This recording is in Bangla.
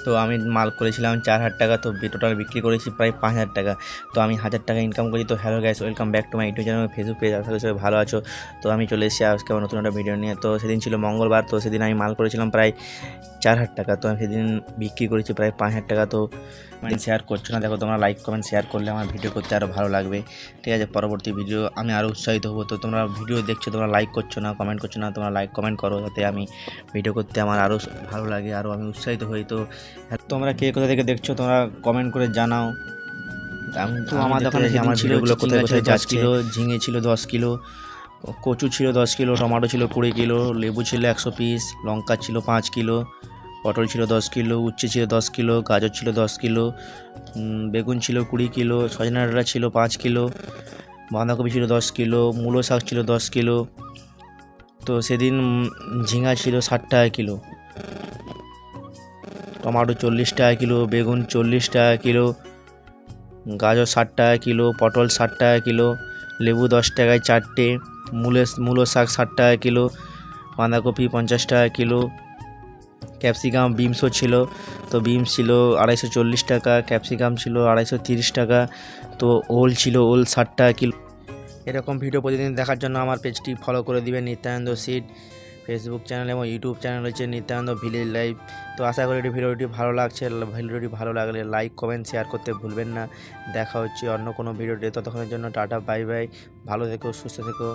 তো আমি মাল করেছিলাম 4,000 টাকা, তো টোটাল বিক্রি করেছি প্রায় 5,000 টাকা। তো আমি 1,000 টাকা ইনকাম করি। তো hello guys, welcome back to my YouTube channel, Facebook page. আশা করি সবাই ভালো আছো। তো আমি চলে এসেছি আজকে আমার নতুন একটা ভিডিও নিয়ে। তো সেদিন ছিল মঙ্গলবার, তো সেদিন আমি মাল করেছিলাম প্রায় 4,000 টাকা। তো আমি সেদিন বিক্রি করেছি প্রায় 5,000 টাকা। তো শেয়ার করছো না, দেখো তোমরা লাইক কমেন্ট শেয়ার করলে আমার ভিডিও করতে আরও ভালো লাগবে। ঠিক আছে, পরবর্তী ভিডিও আমি আরও উৎসাহিত হবো। তো তোমরা ভিডিও দেখছো, তোমরা লাইক করছো না, কমেন্ট করছো না, তোমরা লাইক কমেন্ট করো, যাতে আমি ভিডিও করতে আমার আরও ভালো লাগে, আরও আমি উৎসাহিত হই। তো তোমরা কে কোথা থেকে দেখছো তোমরা কমেন্ট করে জানাও। তো আমার দোকানে আমার ভিডিওগুলো কোথায় কোথায় যাচ্ছে। ঝিঙে ছিল 10 কিলো, কচু ছিল 10 কিলো, টমেটো ছিল 20 কিলো, লেবু ছিল 100 পিস, লঙ্কা ছিল 5 কিলো, পটল ছিল 10 কিলো, উচ্ছে ছিল 10 কিলো, গাজর ছিল 10 কিলো, বেগুন ছিল 20 কিলো, সজনা ডাঁটা ছিল 5 কিলো, বাঁধাকপি ছিল 10 কিলো, মূলো শাক ছিল 10 কিলো। তো সেদিন ঝিঙা ছিল 60 টাকা কিলো, টমেটো 40 টাকা কিলো, বেগুন 40 টাকা কিলো, গাজর 60 টাকা কিলো, পটল 60 টাকা কিলো, লেবু 10 টাকায় 4টে, মূলো শাক 60 টাকা কিলো, বাঁধাকপি 50 টাকা কিলো, ক্যাপসিকাম বিমসও ছিল। তো বিমস ছিল 240 টাকা, ক্যাপসিকাম ছিল 230 টাকা। তো ওল ছিল 60 টাকা কিলো। এরকম ভিডিও প্রতিদিন দেখার জন্য আমার পেজটি ফলো করে দিবেন, নিত্যানন্দ সিড ফেসবুক চ্যানেল এবং ইউটিউব চ্যানেল হচ্ছে নিত্যানন্দ ভিলেজ লাইফ। তো আশা করি ভিডিওটি ভালো লাগছে। ভিডিওটি ভালো লাগলে লাইক কমেন্ট শেয়ার করতে ভুলবেন না। দেখা হচ্ছে অন্য কোনো ভিডিওতে, ততক্ষণের জন্য টাটা বাই বাই। ভালো থেকো, সুস্থ থেকো।